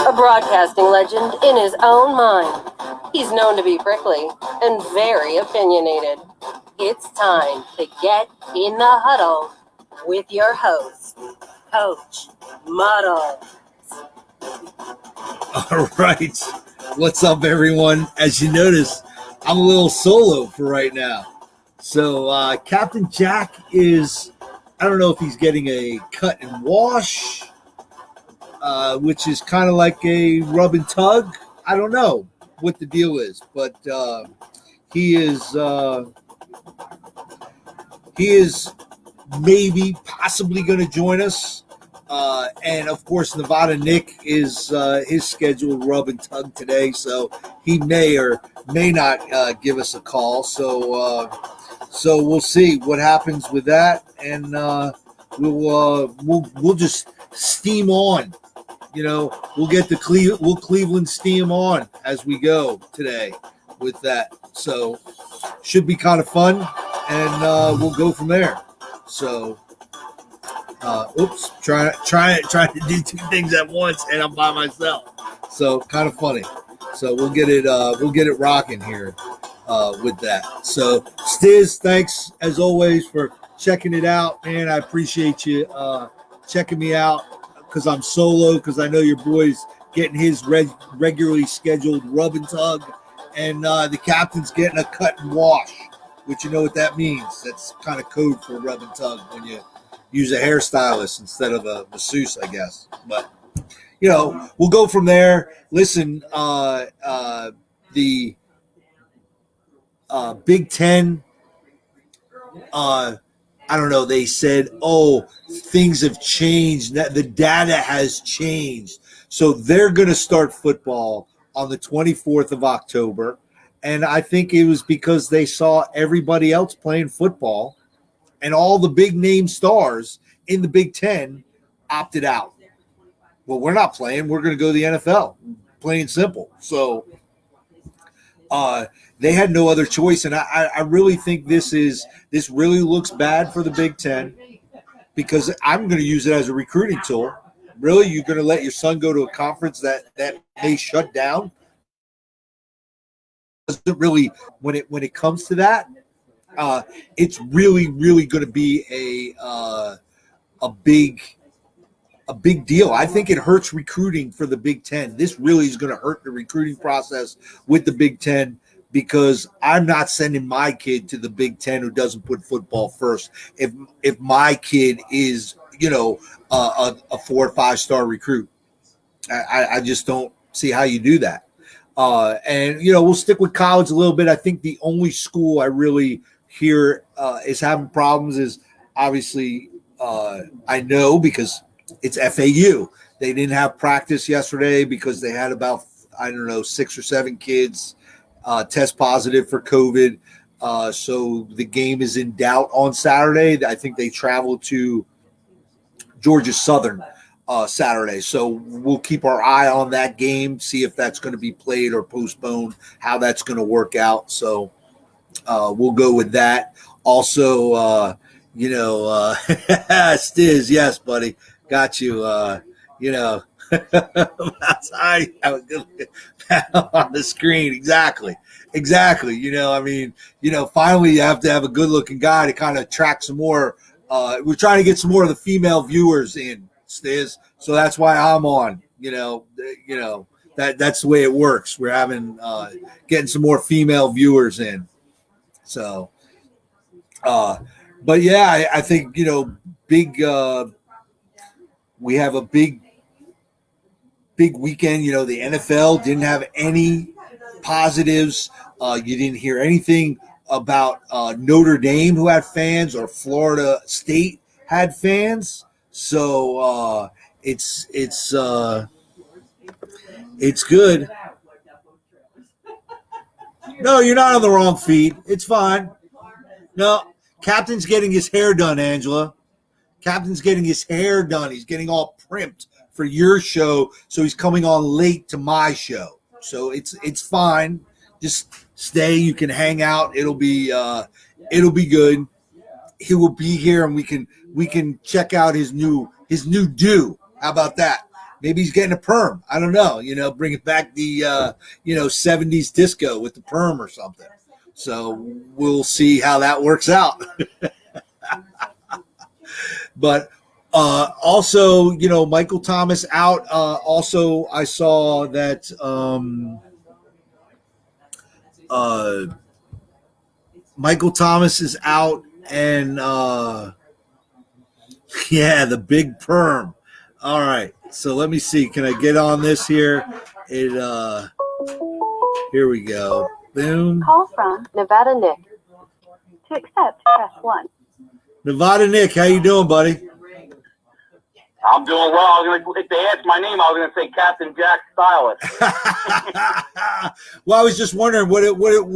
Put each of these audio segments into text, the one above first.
A broadcasting legend in his own mind. He's known to be prickly and very opinionated. It's time to get in the huddle with your host, Coach Muddle. All right. What's up, everyone? As you notice, I'm a little solo for right now. So Captain Jack is, I don't know if he's getting a cut and wash, which is kind of like a rub and tug. I don't know what the deal is, but he is maybe possibly going to join us. And of course, Nevada Nick is his scheduled rub and tug today, so he may or may not give us a call. So we'll see what happens with that, and we'll just steam on. You know, we'll get the Cleveland steam on as we go today with that. So should be kind of fun, and we'll go from there. So. Trying to do two things at once, and I'm by myself. So kind of funny. So we'll get it rocking here with that. So Stiz, thanks as always for checking it out, man. I appreciate you checking me out because I'm solo. Because I know your boy's getting his regularly scheduled rub and tug, and the captain's getting a cut and wash, which you know what that means. That's kind of code for rub and tug when you use a hairstylist instead of a masseuse, I guess. But, you know, we'll go from there. Listen, the Big Ten, I don't know, they said, things have changed. The data has changed. So they're going to start football on the 24th of October. And I think it was because they saw everybody else playing football, and all the big name stars in the Big Ten opted out. Well, we're not playing. We're going to go to the NFL, plain and simple. So they had no other choice. And I really think this really looks bad for the Big Ten, because I'm going to use it as a recruiting tool. Really, you're going to let your son go to a conference that may shut down? Doesn't really, when it comes to that, it's really, really going to be a big deal. I think it hurts recruiting for the Big Ten. This really is going to hurt the recruiting process with the Big Ten, because I'm not sending my kid to the Big Ten who doesn't put football first. If my kid is, you know, a 4 or 5 star recruit, I just don't see how you do that. And you know, we'll stick with college a little bit. I think the only school I really here is having problems is obviously I know, because it's FAU. They didn't have practice yesterday because they had about 6 or 7 kids test positive for COVID. So the game is in doubt on Saturday. I think they travel to Georgia Southern Saturday. So we'll keep our eye on that game, see if that's going to be played or postponed, how that's going to work out. So we'll go with that. Also, Stiz, yes, buddy, got you. I have a good look on the screen. Exactly. Finally, you have to have a good-looking guy to kind of track some more. We're trying to get some more of the female viewers in, Stiz. So that's why I'm on. That's the way it works. We're having getting some more female viewers in. So, but yeah, I think, big. We have a big weekend. The NFL didn't have any positives. You didn't hear anything about Notre Dame, who had fans, or Florida State had fans. So it's good. No, you're not on the wrong feed. It's fine. No, Captain's getting his hair done, Angela. Captain's getting his hair done. He's getting all primped for your show, so he's coming on late to my show. So it's fine. Just stay. You can hang out. It'll be good. he will be here, and we can check out his new do. How about that? Maybe he's getting a perm. I don't know. Bring it back the 70s disco with the perm or something. So we'll see how that works out. But also, Michael Thomas out. Also, I saw that Michael Thomas is out, and the big perm. All right, so let me see. Can I get on this here? Here we go. Boom. Call from Nevada Nick. To accept, press 1. Nevada Nick, how you doing, buddy? I'm doing well. If they asked my name, I was going to say Captain Jack Stylist. Well, I was just wondering what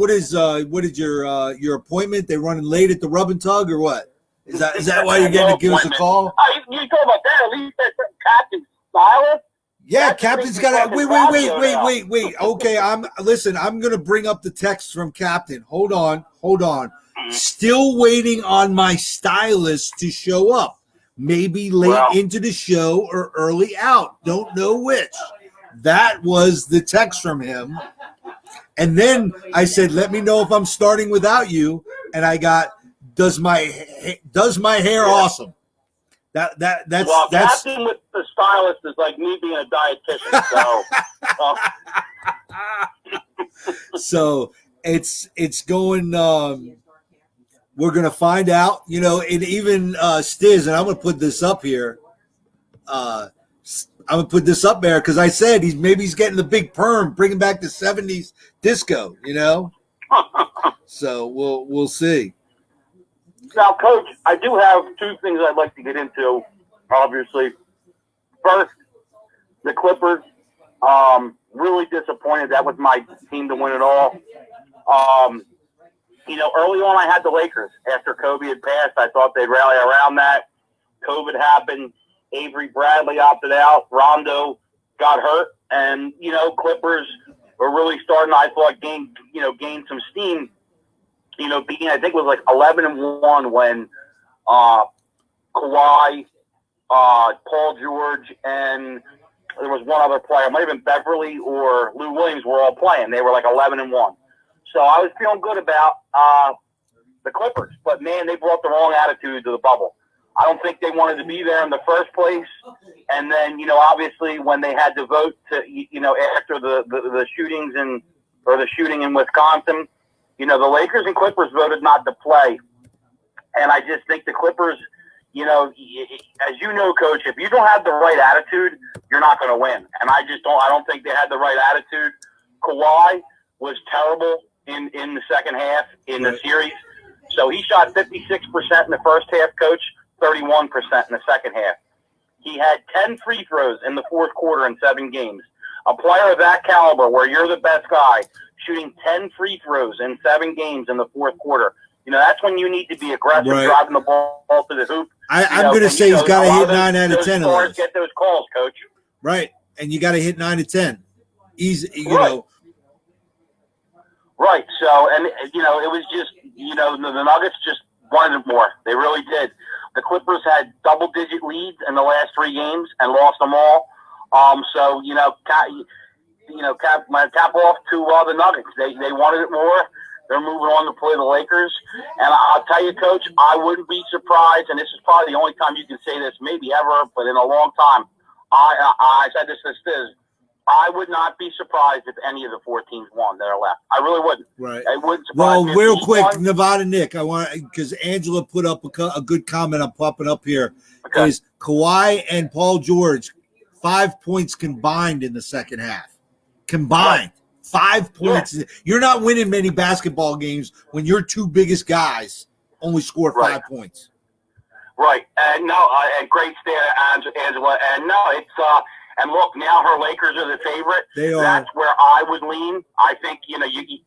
is your appointment? They running late at the Rub and Tug or what? Is that why you're getting to give us a call? You talk about that? At least that's Captain Stylist. Yeah, Captain's got to wait. Okay, I'm gonna bring up the text from Captain. Hold on. Still waiting on my stylist to show up. Maybe late into the show or early out. Don't know which. That was the text from him. And then I said, "Let me know if I'm starting without you." And I got, "Does my hair awesome?" That's Captain with the stylist is like me being a dietitian. So it's going. We're gonna find out. And even Stiz, and I'm gonna put this up here. I'm gonna put this up there because I said he's getting the big perm, bringing back the '70s disco. So we'll see. Now, Coach, I do have two things I'd like to get into, obviously. First, the Clippers. Really disappointed. That was my team to win it all. Early on I had the Lakers. After Kobe had passed, I thought they'd rally around that. COVID happened. Avery Bradley opted out. Rondo got hurt. And, Clippers were really starting, I thought, gain some steam. Being, I think it was like 11-1 when Kawhi, Paul George, and there was one other player, it might have been Beverly or Lou Williams, were all playing. They were like 11-1. So I was feeling good about the Clippers. But, man, they brought the wrong attitude to the bubble. I don't think they wanted to be there in the first place. And then, obviously when they had to vote to, after the shootings or the shooting in Wisconsin, the Lakers and Clippers voted not to play. And I just think the Clippers, as you know, Coach, if you don't have the right attitude, you're not going to win. And I don't think they had the right attitude. Kawhi was terrible in the second half in the series. So he shot 56% in the first half, Coach, 31% in the second half. He had 10 free throws in the fourth quarter in 7 games. A player of that caliber, where you're the best guy, shooting 10 free throws in 7 games in the fourth quarter. That's when you need to be aggressive, driving the ball to the hoop. I'm going to say he's got to hit 9 out of 10 of those. Get those calls, Coach. Right, and you got to hit 9 to 10. Easy, Right. So, and it was just, the Nuggets just wanted it more. They really did. The Clippers had double-digit leads in the last 3 games and lost them all. So, cap off to the Nuggets. They wanted it more. They're moving on to play the Lakers. And I'll tell you, Coach, I wouldn't be surprised, and this is probably the only time you can say this, maybe ever, but in a long time. I said this I would not be surprised if any of the 4 teams won that are left. I really wouldn't. Right. It wouldn't surprise me. Real quick, Nevada Nick, I want because Angela put up a good comment. I'm popping up here. Okay. Is Kawhi and Paul George 5 points combined in the second half? Combined. Right. 5 points. Yeah. You're not winning many basketball games when your 2 biggest guys only score 5 points. Right. And and great stand, Angela. And it's and look, now her Lakers are the favorite. They are. That's where I would lean. I think, you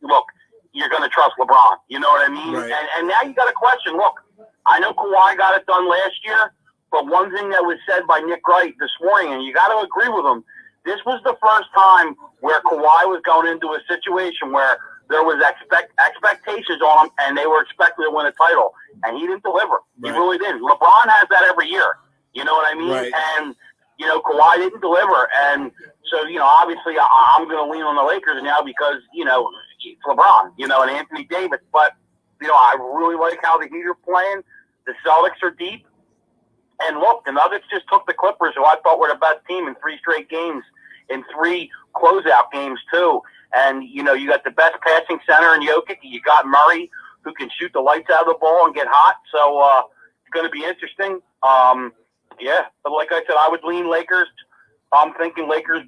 look, you're going to trust LeBron. You know what I mean? Right. And now you got a question. Look, I know Kawhi got it done last year, but one thing that was said by Nick Wright this morning, and you got to agree with him, this was the first time where Kawhi was going into a situation where there was expectations on him, and they were expected to win a title, and he didn't deliver. He really didn't. LeBron has that every year. You know what I mean? Right. And, Kawhi didn't deliver. And so, obviously I'm going to lean on the Lakers now because, it's LeBron, and Anthony Davis. But, I really like how the Heat are playing. The Celtics are deep. And look, the Nuggets just took the Clippers, who I thought were the best team, in 3 straight games, in 3 closeout games too. And, you got the best passing center in Jokic. You got Murray, who can shoot the lights out of the ball and get hot. So it's going to be interesting. But like I said, I would lean Lakers. I'm thinking Lakers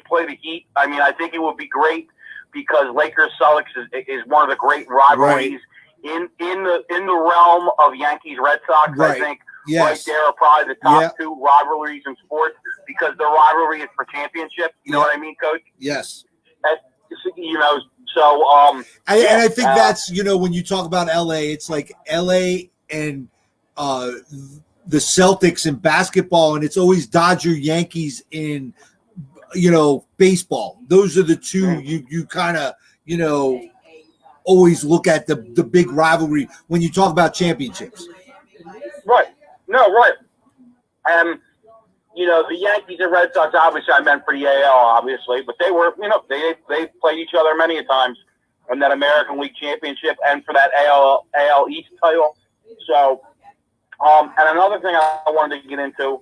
play the Heat. I mean, I think it would be great because Lakers-Celtics is one of the great rivalries in the realm of Yankees-Red Sox. Right. I think yes. right there are probably the top 2 rivalries in sports because the rivalry is for championship. You know what I mean, Coach? Yes. And I think that's, when you talk about LA, it's like LA and the Celtics in basketball, and it's always Dodger Yankees in baseball. Those are the 2 you kind of always look at the big rivalry when you talk about championships. Right. No, right. The Yankees and Red Sox, obviously I meant for the AL, obviously, but they were, they played each other many a times in that American League Championship and for that AL East title. So, and another thing I wanted to get into,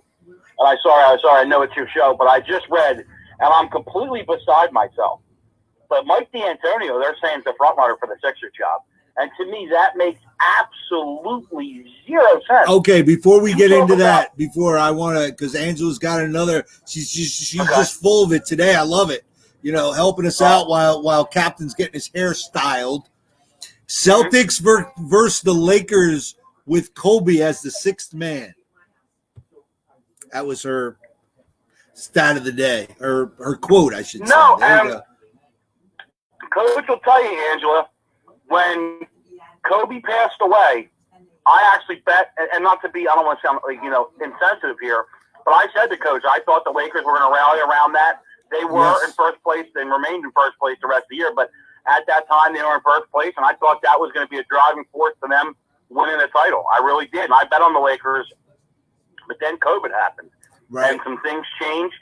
and sorry, I know it's your show, but I just read, and I'm completely beside myself. But Mike D'Antonio, they're saying is the front runner for the Sixers job. And to me, that makes absolutely 0 sense. Okay, before we get into that, because Angela's got another, she's just full of it today. I love it. Helping us out while Captain's getting his hair styled. Celtics versus the Lakers with Kobe as the 6th man. That was her stat of the day, or her quote, I should say. There you go. Coach will tell you, Angela, when Kobe passed away, I actually bet, and not to be, I don't want to sound insensitive here, but I said to Coach, I thought the Lakers were going to rally around that. They were in first place and remained in first place the rest of the year, but at that time they were in first place, and I thought that was going to be a driving force for them winning the title. I really did. And I bet on the Lakers, but then COVID happened, and some things changed.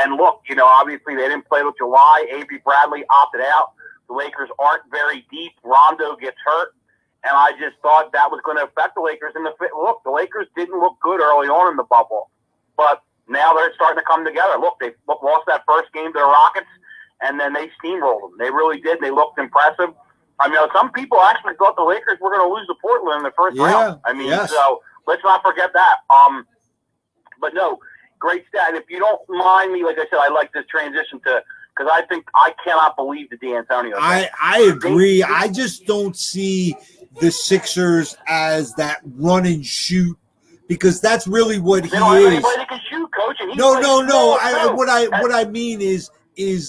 And look, obviously they didn't play till July. Avery Bradley opted out. The Lakers aren't very deep. Rondo gets hurt. And I just thought that was going to affect the Lakers. And look, the Lakers didn't look good early on in the bubble. But now they're starting to come together. Look, they lost that first game to the Rockets, and then they steamrolled them. They really did. They looked impressive. I mean, some people actually thought the Lakers were going to lose to Portland in the first round. I mean, so let's not forget that. But no, great stat. If you don't mind me, like I said, I like this transition to – because I cannot believe the D'Antonio thing. I agree. I just don't see the Sixers as that run and shoot, because that's really what he is. Anybody that can shoot, Coach. And no. What I mean is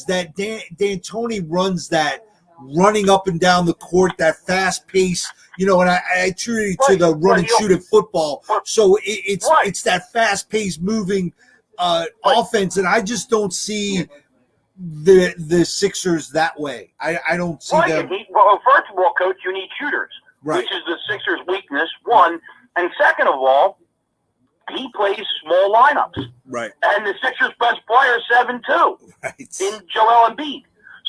that D'Antoni runs that running up and down the court, that fast pace, and I attribute it to the run and shoot of football. So it's that fast pace moving offense, and I just don't see the Sixers that way. I don't see them. First of all, Coach, you need shooters, which is the Sixers' weakness, one. And second of all, he plays small lineups. Right. And the Sixers' best player is 7'2", in Joel Embiid.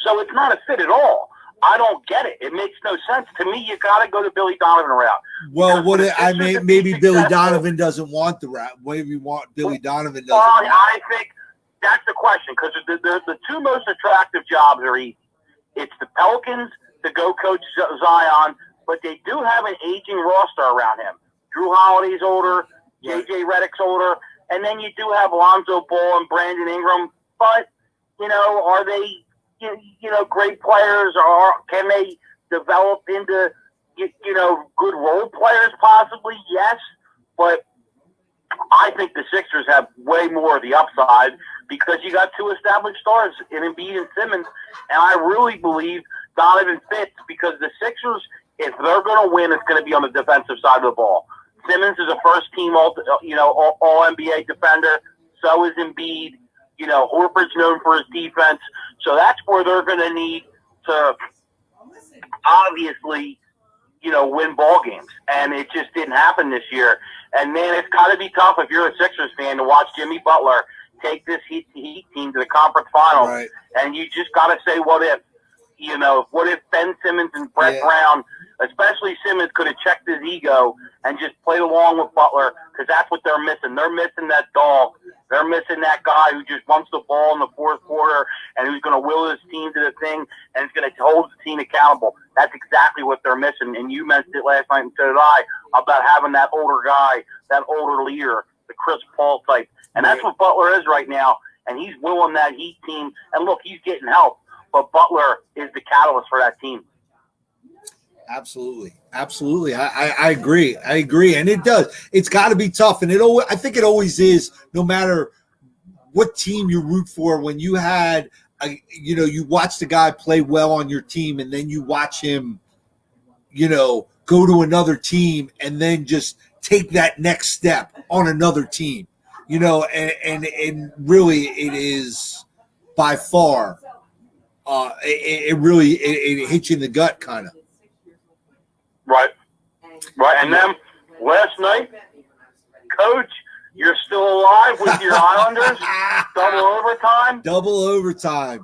So it's not a fit at all. I don't get it. It makes no sense. To me, you got to go to Billy Donovan route. Well, maybe Billy Donovan doesn't want the route. Maybe Billy Donovan doesn't. I think that's the question, because the 2 most attractive jobs are easy. It's the Pelicans to go coach Zion, but they do have an aging roster around him. Drew Holiday's older, J.J. Redick's older, and then you do have Lonzo Ball and Brandon Ingram. But, are they, great players, or can they develop into, good role players possibly? Yes, but I think the Sixers have way more of the upside because you got 2 established stars in Embiid and Simmons, and I really believe Donovan fits because the Sixers, if they're going to win, it's going to be on the defensive side of the ball. Simmons is a first-team All-NBA defender. So is Embiid. Horford's known for his defense. So that's where they're going to need to obviously, win ball games, and it just didn't happen this year. And man, it's got to be tough if you're a Sixers fan to watch Jimmy Butler take this Heat team to the conference finals, right. And you just got to say, what if? What if Ben Simmons and Brett Brown, especially Simmons, could have checked his ego and just played along with Butler, because that's what they're missing. They're missing that dog. They're missing that guy who just wants the ball in the fourth quarter and who's going to will his team to the thing and is going to hold the team accountable. That's exactly what they're missing. And you mentioned it last night, and so did I, about having that older guy, that older leader, the Chris Paul type. And that's what Butler is right now. And he's willing that Heat team. And look, he's getting help. But Butler is the catalyst for that team. Absolutely. I agree. And it does. It's got to be tough. And I think it always is, no matter what team you root for, when you had, you watch the guy play well on your team, and then you watch him, go to another team and then just take that next step on another team, and really it is by far, it really hits you in the gut, kind of. Right. And then last night, Coach, you're still alive with your Islanders. Double overtime.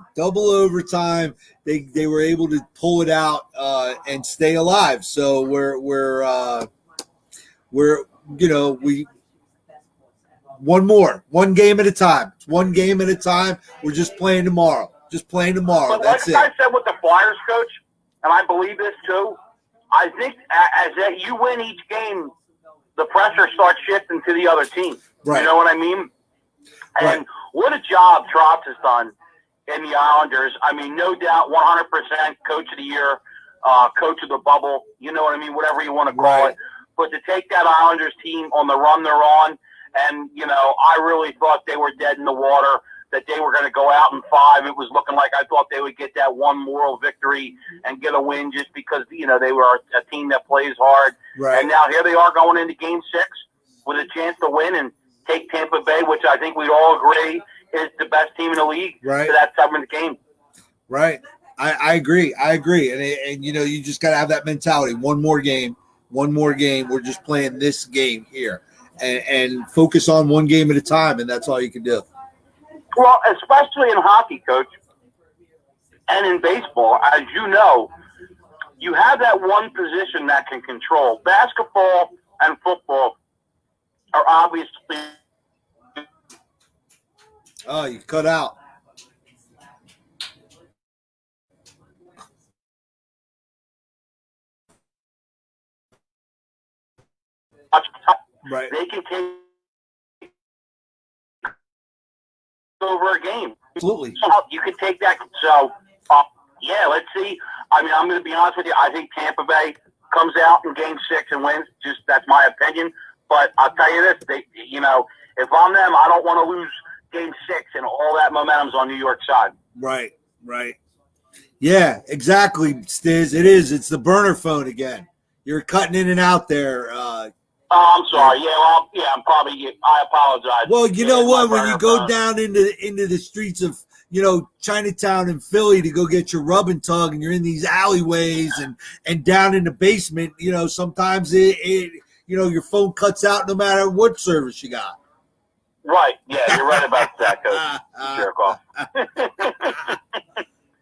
They were able to pull it out and stay alive. So we're one game at a time. It's one game at a time. We're just playing tomorrow. But That's like I said with the Flyers, Coach, and I believe this too, I think as you win each game, the pressure starts shifting to the other team. Right. You know what I mean? Right. And what a job Trotz has done in the Islanders. I mean, no doubt, 100% Coach of the Year, Coach of the Bubble. You know what I mean? Whatever you want to call it. But to take that Islanders team on the run they're on, and I really thought they were dead in the water, that they were going to go out in 5. It was looking like I thought they would get that one moral victory and get a win just because, they were a team that plays hard. Right. And now here they are going into Game 6 with a chance to win and take Tampa Bay, which I think we'd all agree is the best team in the league, to that 7th game. Right. I agree. And you just got to have that mentality. One more game. We're just playing this game here and focus on one game at a time. And that's all you can do. Well, especially in hockey, Coach, and in baseball, as you know, you have that one position that can control. Basketball and football are obviously. Oh, you cut out. Right. They can take over a game. Absolutely. So you can take that. So, let's see. I mean, I'm going to be honest with you. I think Tampa Bay comes out in Game 6 and wins. Just that's my opinion. But I'll tell you this: if I'm them, I don't want to lose Game 6, and all that momentum's on New York side. Right. Yeah, exactly, Stiz. It is. It's the burner phone again. You're cutting in and out there. I'm sorry. I apologize. Well, you know what? When you go down into the streets of, Chinatown and Philly to go get your rub and tug, and you're in these alleyways and down in the basement, sometimes your phone cuts out no matter what service you got. Right. Yeah, you're right about that, Coach. Jerk off.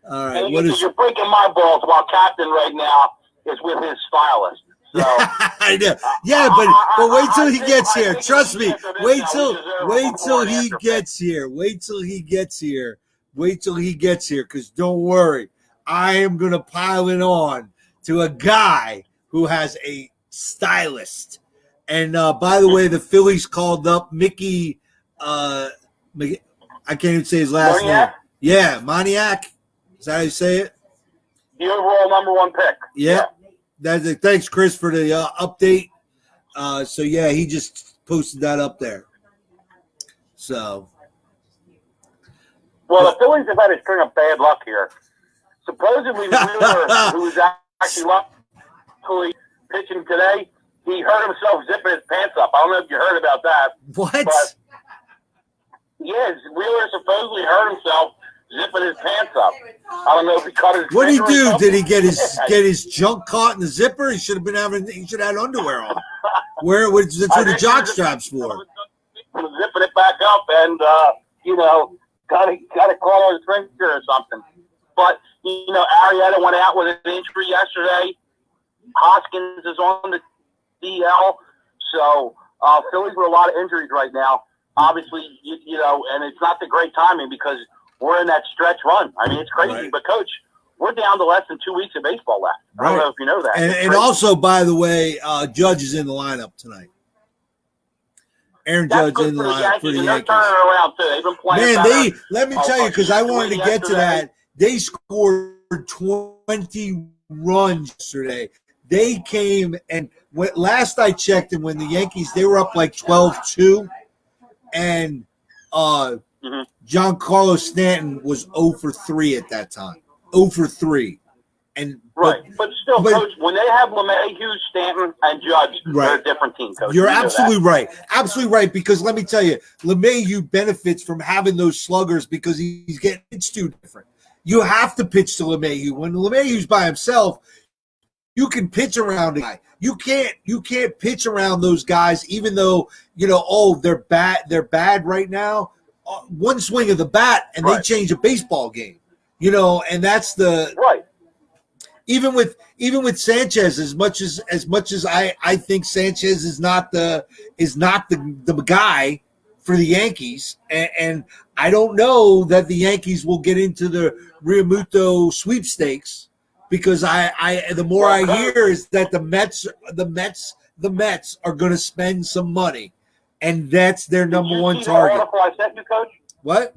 All right. You're breaking my balls while Captain right now is with his stylist. So, I know. Yeah, but wait till he gets here. Trust me. Wait till he gets here. Wait till he gets here. Because don't worry, I am gonna pile it on to a guy who has a stylist. And by the way, the Phillies called up Mickey. I can't even say his last name. Yeah, Moniak. Is that how you say it? The overall number 1 pick. Yeah. Thanks, Chris, for the update. He just posted that up there. So. Well, the Phillies have had a string of bad luck here. Supposedly, Wheeler, who was actually luckily pitching today, he hurt himself zipping his pants up. I don't know if you heard about that. What? But, yes, Wheeler supposedly hurt himself zipping his pants up. I don't know if he cut his. What did he finger or do? something. Did he get his junk caught in the zipper? He should have had underwear on. That's what the jock strap's for. Zipping it back up and got it caught on his finger or something. But Arietta went out with an injury yesterday. Hoskins is on the DL. So Phillies with a lot of injuries right now. Obviously, and it's not the great timing because we're in that stretch run. I mean, it's crazy. Right. But, Coach, we're down to less than 2 weeks of baseball left. I don't know if you know that. And also, by the way, Judge is in the lineup tonight. Aaron Judge in the lineup for the Yankees. They're turning around, too. They've been playing better. Let me tell you, because I wanted to get to that. They scored 20 runs yesterday. They came and last I checked, and when the Yankees, they were up like 12-2, and Giancarlo Stanton was 0 for 3 at that time. 0 for 3. But still, Coach, when they have LeMahieu, Stanton, and Judge, they're a different team, Coach. You're absolutely right. Absolutely right, because let me tell you, LeMahieu benefits from having those sluggers because he's getting pitched to different. You have to pitch to LeMahieu. When LeMahieu's by himself, you can pitch around a guy. You can't pitch around those guys, even though, they're bad right now. One swing of the bat, and they change a baseball game. And that's the right. Even with Sanchez, as much as I think Sanchez is not the guy for the Yankees, and I don't know that the Yankees will get into the Realmuto sweepstakes because the more I hear is that the Mets are going to spend some money, and that's their number one target. Did you see the article I sent you, Coach? What?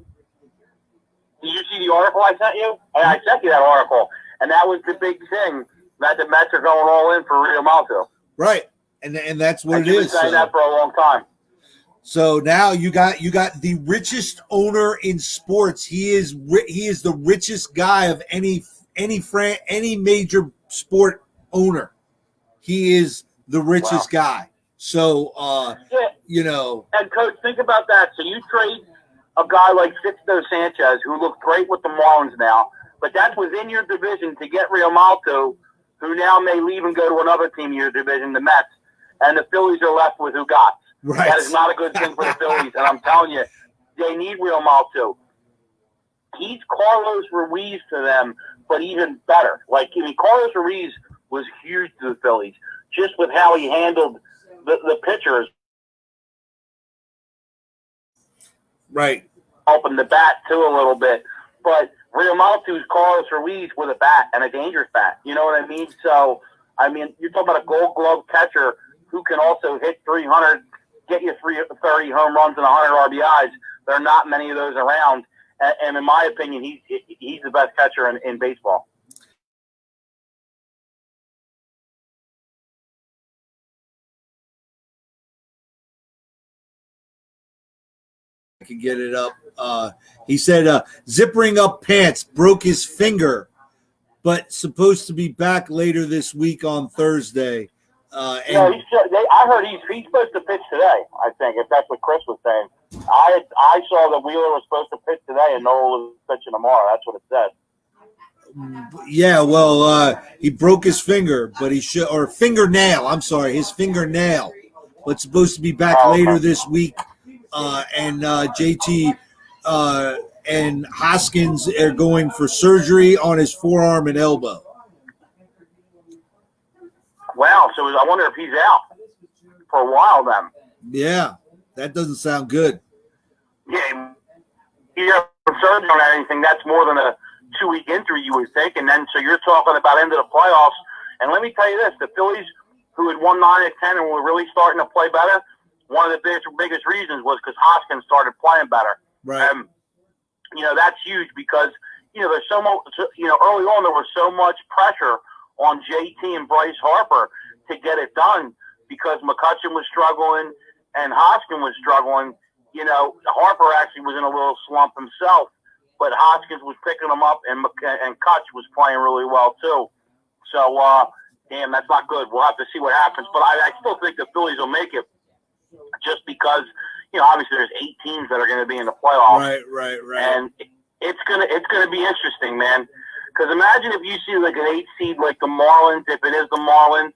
Did you see the article I sent you? I sent you that article. And that was the big thing, that the Mets are going all in for Realmuto. Right, and that's what it is. I've been saying that for a long time. So now you got the richest owner in sports. He is the richest guy of any major sport owner. He is the richest guy. So And Coach, think about that. So you trade a guy like Sixto Sanchez, who looks great with the Marlins now. But that's within your division to get Realmuto, who now may leave and go to another team in your division, the Mets. And the Phillies are left with who got. Right. That is not a good thing for the Phillies. And I'm telling you, they need Realmuto. He's Carlos Ruiz to them, but even better. Carlos Ruiz was huge to the Phillies, just with how he handled the pitchers. Right. Helping the bat, too, a little bit. But Realmuto's Carlos Ruiz with a bat, and a dangerous bat. You know what I mean? So, you're talking about a Gold Glove catcher who can also hit 300, get you 30 home runs and 100 RBIs. There are not many of those around. And in my opinion, he's the best catcher in baseball. I can get it up. He said, zippering up pants, broke his finger, but supposed to be back later this week on Thursday. I heard he's supposed to pitch today, I think, if that's what Chris was saying. I saw that Wheeler was supposed to pitch today and Noel was pitching tomorrow. That's what it said. Yeah, well, he broke his finger, but fingernail. I'm sorry, his fingernail. But supposed to be back later this week. And JT and Hoskins are going for surgery on his forearm and elbow. Wow, so I wonder if he's out for a while then. Yeah, that doesn't sound good. Yeah, you have surgery on anything, that's more than a 2-week injury, you would think. And then, so you're talking about end of the playoffs. And let me tell you this, the Phillies, who had won 9 of 10 and were really starting to play better, one of the biggest reasons was because Hoskins started playing better. Right. That's huge because, there's so much, early on there was so much pressure on JT and Bryce Harper to get it done because McCutchen was struggling and Hoskins was struggling. Harper actually was in a little slump himself, but Hoskins was picking him up and Kutch was playing really well too. So, damn, that's not good. We'll have to see what happens. But I still think the Phillies will make it. Just because, obviously there's 8 teams that are going to be in the playoffs. Right. And it's gonna be interesting, man. Because imagine if you see like an 8 seed like the Marlins, if it is the Marlins,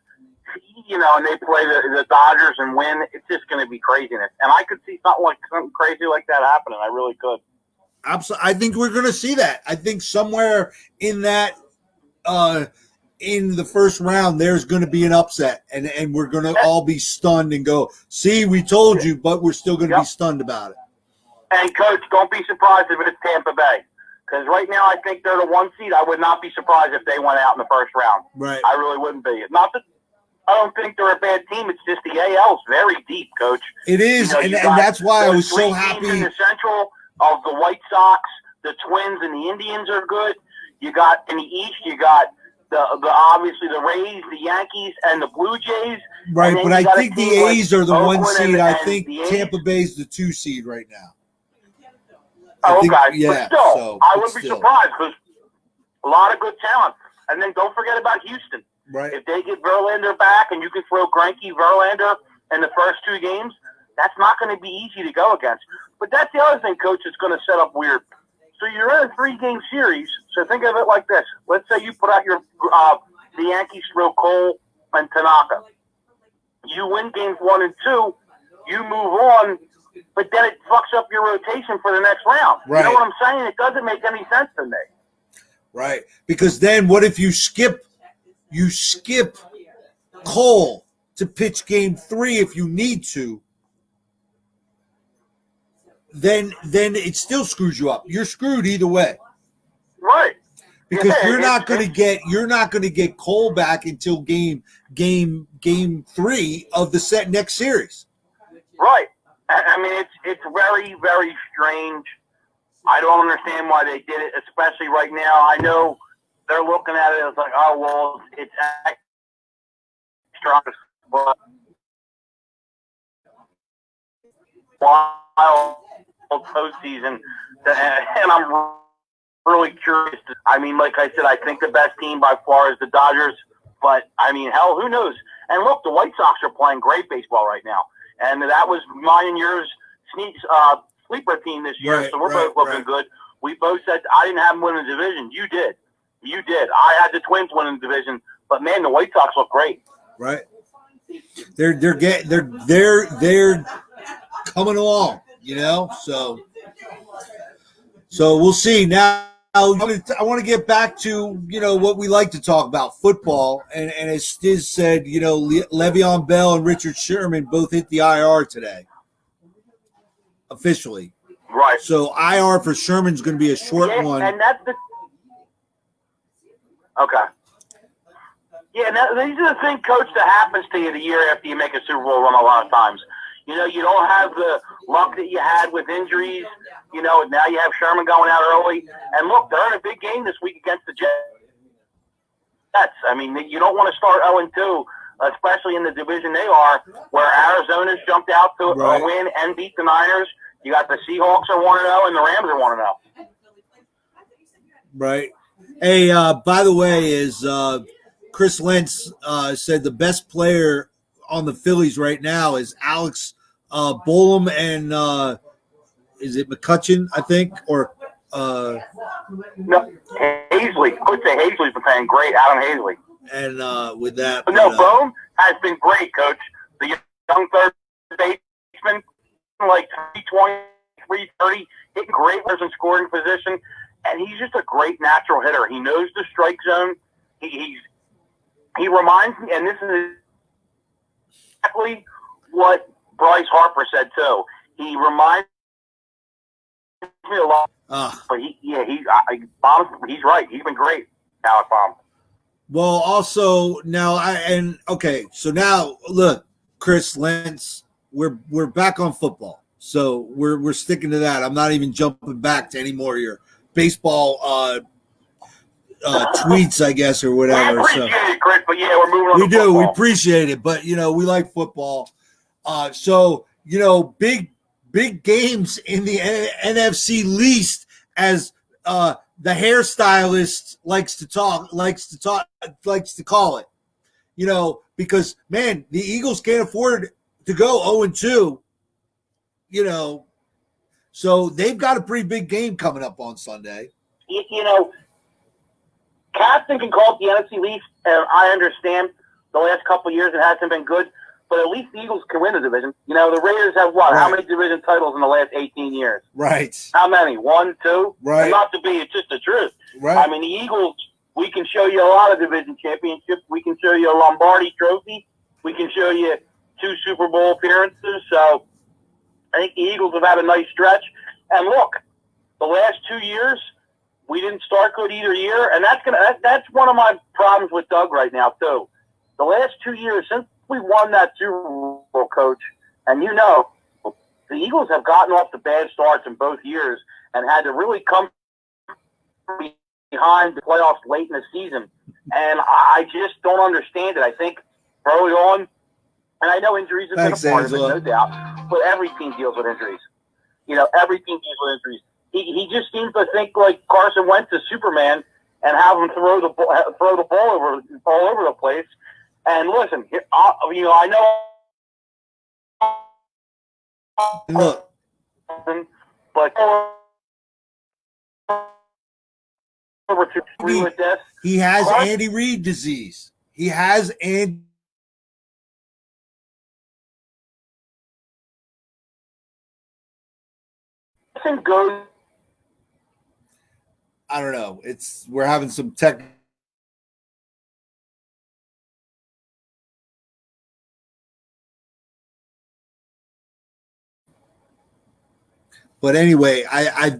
and they play the Dodgers and win, it's just going to be craziness. And I could see something crazy like that happening. I really could. Absolutely, I think we're going to see that. I think somewhere in that, in the first round, there's going to be an upset, and we're going to all be stunned and go, "See, we told you," but we're still going to be stunned about it. And Coach, don't be surprised if it's Tampa Bay. Because right now, I think they're the 1 seed. I would not be surprised if they went out in the first round. Right. I really wouldn't be. Not that I don't think they're a bad team. It's just the AL is very deep, Coach. It is, and that's why I was so happy. In the Central of the White Sox, the Twins, and the Indians are good. You got in the East, you got the obviously the Rays, the Yankees, and the Blue Jays. Right, but I think the A's are the Oakland 1 seed. I think the Tampa Bay's the 2 seed right now. Okay. Yeah, but still, I wouldn't be surprised because a lot of good talent. And then don't forget about Houston. Right. If they get Verlander back and you can throw Greinke, Verlander in the first 2 games, that's not going to be easy to go against. But that's the other thing, Coach, that's going to set up weird. So you're in a 3-game series. So think of it like this. Let's say you put out your the Yankees throw Cole and Tanaka. You win games 1 and 2. You move on. But then it fucks up your rotation for the next round. Right. You know what I'm saying? It doesn't make any sense to me. Right. Because then what if you skip Cole to pitch game 3 if you need to? Then it still screws you up. You're screwed either way. Right. Because you're not going to get Cole back until game 3 of the next series. Right. I mean, it's very, very strange. I don't understand why they did it, especially right now. I know they're looking at it as like, oh, well, it's extra, but wild postseason, and I'm really curious. I mean, like I said, I think the best team by far is the Dodgers, but I mean, hell, who knows? And look, the White Sox are playing great baseball right now. And that was mine and yours sleeper team this year, so we're both looking good. We both said I didn't have them win the division. You did. I had the Twins winning the division, but man, the White Sox look great. Right. They're coming along, So we'll see. Now I want to get back to what we like to talk about, football, and as Stiz said, Le'Veon Bell and Richard Sherman both hit the IR today, officially. Right. So IR for Sherman's going to be a short one. And that's okay. Yeah, now, these are the things, Coach, that happens to you the year after you make a Super Bowl run a lot of times. You don't have the luck that you had with injuries. Now you have Sherman going out early. And look, they're in a big game this week against the Jets. I mean, you don't want to start 0-2, especially in the division they are, where Arizona's jumped out to a win and beat the Niners. You got the Seahawks are 1-0 and the Rams are 1-0. Right. Hey, by the way, is Chris Lentz said the best player on the Phillies right now is Alex Bolam and is it McCutcheon, I think, or no, Hazley. I would say Hazley's been playing great. Adam Hazley. And with that, but Bohm has been great, Coach. The young third baseman, like 320, 330, hitting great runners in scoring position, and he's just a great natural hitter. He knows the strike zone. He reminds me, and this is exactly what Bryce Harper said too. He reminds me a lot. But he's right. He's been great, Alec Baum. Well, also now so now look, Chris Lentz, we're back on football, so we're sticking to that. I'm not even jumping back to any more of your baseball tweets, I guess, or whatever. I appreciate it, Chris, but yeah, we're moving on. We do. Football. We appreciate it, but we like football. So big games in the NFC least, as the hairstylist likes to call it. Because man, the Eagles can't afford to go 0-2. So they've got a pretty big game coming up on Sunday. You know, Captain can call it the NFC East, and I understand the last couple of years it hasn't been good, but at least the Eagles can win the division. You know, the Raiders have what? Right. How many division titles in the last 18 years? Right. How many? 1, 2? Right. And not to be, it's just the truth. Right. I mean, the Eagles, we can show you a lot of division championships. We can show you a Lombardi trophy. We can show you 2 Super Bowl appearances. So I think the Eagles have had a nice stretch. And look, the last 2 years, we didn't start good either year, and that's one of my problems with Doug right now too. The last 2 years since we won that Super Bowl, Coach, and you know, the Eagles have gotten off the bad starts in both years and had to really come behind the playoffs late in the season. And I just don't understand it. I think early on, and I know injuries have been a part of it, no doubt, but every team deals with injuries. You know, every team deals with injuries. He just seems to think like Carson Wentz is Superman and have him throw the ball all over the place. And listen, I know. Look, but over to agree with this. He has Andy Reid disease. He has Andy. Goes. I don't know. We're having some tech. But anyway, I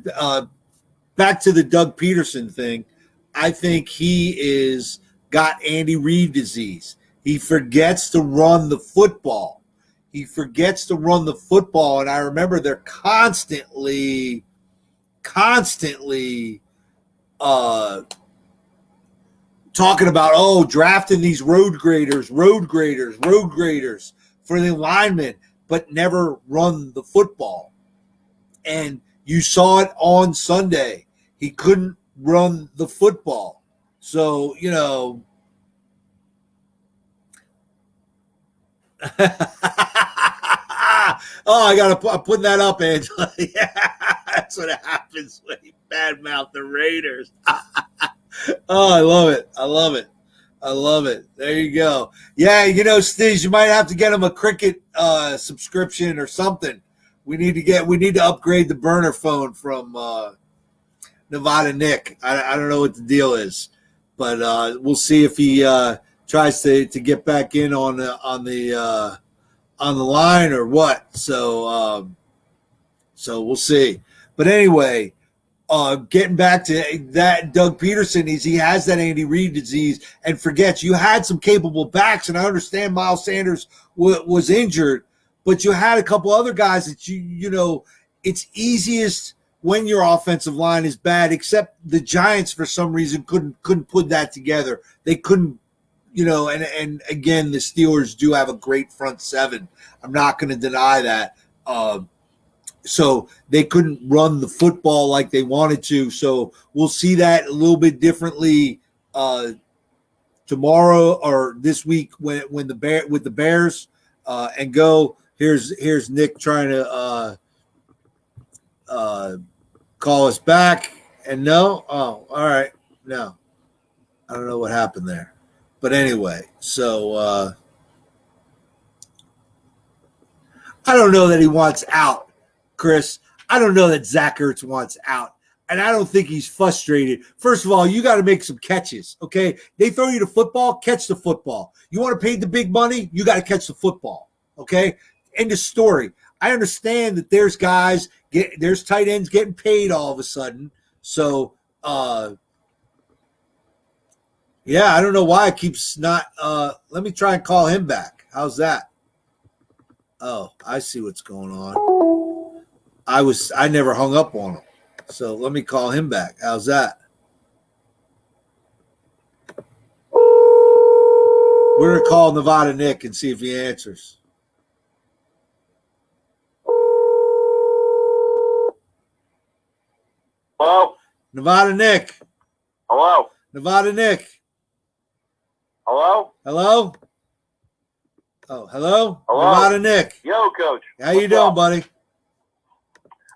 back to the Doug Peterson thing. I think he is got Andy Reid disease. He forgets to run the football. And I remember they're constantly talking about, drafting these road graders for the linemen, but never run the football. And you saw it on Sunday. He couldn't run the football. So, you know. I'm putting that up, Angela. Yeah, that's what happens when you badmouth the Raiders. I love it. There you go. Yeah, Stiz, you might have to get him a cricket subscription or something. We need to upgrade the burner phone from Nevada Nick. I don't know what the deal is, but we'll see if he tries to get back in on the line or what. So we'll see. But anyway, getting back to that, Doug Peterson he has that Andy Reid disease and forgets you had some capable backs, and I understand Miles Sanders was injured, but you had a couple other guys that it's easiest when your offensive line is bad, except the Giants for some reason couldn't put that together. They couldn't, and again, the Steelers do have a great front seven. I'm not going to deny that. So they couldn't run the football like they wanted to. So we'll see that a little bit differently tomorrow or this week with the Bears and go. Here's Nick trying to call us back. And no? Oh, all right. No. I don't know what happened there. But anyway, so I don't know that he wants out, Chris. I don't know that Zach Ertz wants out. And I don't think he's frustrated. First of all, you got to make some catches, okay? They throw you the football, catch the football. You want to pay the big money, you got to catch the football, okay? End of story. I understand that there's tight ends getting paid all of a sudden. So, yeah, I don't know why it keeps not let me try and call him back. How's that? Oh, I see what's going on. I never hung up on him. So let me call him back. How's that? We're going to call Nevada Nick and see if he answers. Hello? Nevada Nick. Hello? Nevada Nick. Hello? Hello? Oh, hello? Hello? Nevada Nick. Yo, Coach. How you doing, buddy?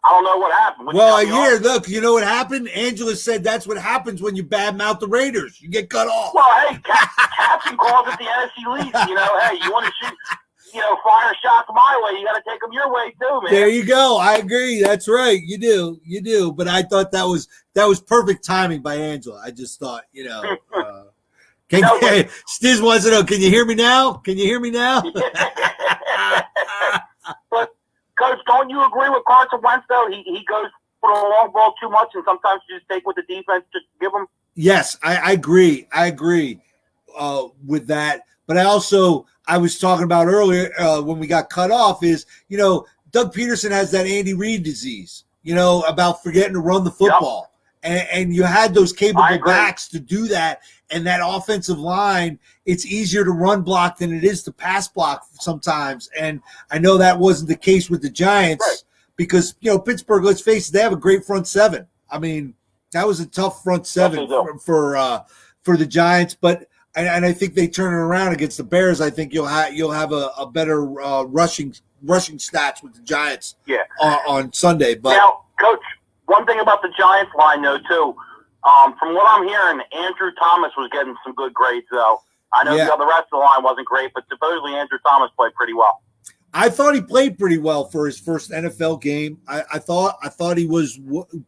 I don't know what happened. Well, look, you know what happened? Angela said that's what happens when you badmouth the Raiders. You get cut off. Well, hey, Captain calls it the NFC least. You know, hey, you want to shoot, fire shots my way, you got to take them your way too, man. There you go. I agree. That's right. You do. But I thought that was perfect timing by Angela. I just thought, Stiz wants to know, can you hear me now? Can you hear me now? But, Coach, don't you agree with Carson Wentz, though? He goes for the long ball too much, and sometimes you just take what the defense just give him? Yes, I agree. I agree with that. But I was talking about earlier when we got cut off is, Doug Peterson has that Andy Reid disease, about forgetting to run the football. Yep. And you had those capable backs to do that. And that offensive line, it's easier to run block than it is to pass block sometimes. And I know that wasn't the case with the Giants because, Pittsburgh, let's face it, they have a great front seven. I mean, that was a tough front seven for the Giants. But and I think they turn it around against the Bears. I think you'll have a better rushing stats with the Giants on Sunday. But now, Coach, one thing about the Giants line, though, too, from what I'm hearing, Andrew Thomas was getting some good grades, though. I know the rest of the line wasn't great, but supposedly Andrew Thomas played pretty well. I thought he played pretty well for his first NFL game. I thought he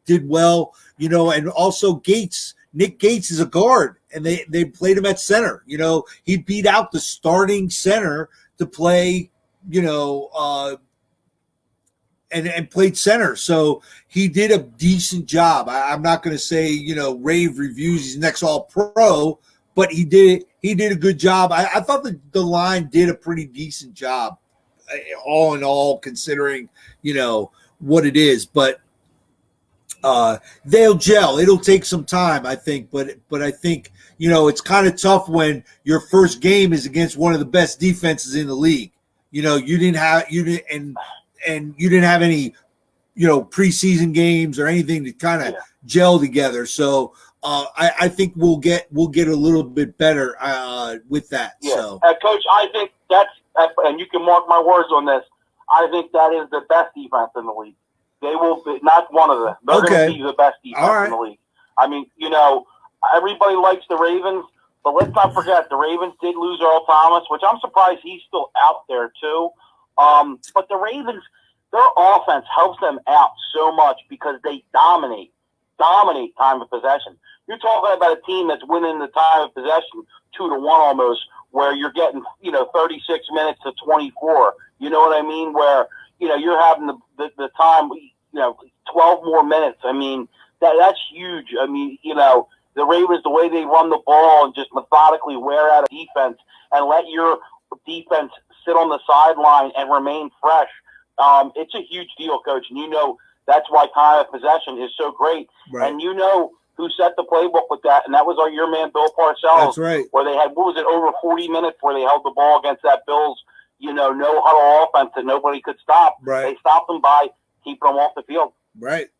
did well, and also Nick Gates is a guard, and they played him at center. He beat out the starting center to play, and played center. So he did a decent job. I'm not going to say, rave reviews, he's next all pro, but he did a good job. I thought the line did a pretty decent job all in all, considering, what it is, but they'll gel. It'll take some time, I think, but I think, it's kind of tough when your first game is against one of the best defenses in the league. You didn't have any, preseason games or anything to kind of gel together. So I think we'll get a little bit better with that. Yeah. So, Coach, I think and you can mark my words on this, I think that is the best defense in the league. They will be, not one of them. They're going to be the best defense in the league. I mean, everybody likes the Ravens, but let's not forget the Ravens did lose Earl Thomas, which I'm surprised he's still out there too. But the Ravens, their offense helps them out so much because they dominate time of possession. You're talking about a team that's winning the time of possession 2-1 almost, where you're getting 36 minutes to 24. You know what I mean? Where you're having the time 12 more minutes. I mean that's huge. I mean the Ravens, the way they run the ball and just methodically wear out a defense and let your defense sit on the sideline and remain fresh. It's a huge deal, Coach, and that's why time of possession is so great. Right. And who set the playbook with that, and that was your man Bill Parcells. That's right. Where they had, over 40 minutes where they held the ball against that Bills, no huddle offense that nobody could stop. Right. They stopped them by keeping them off the field. Right.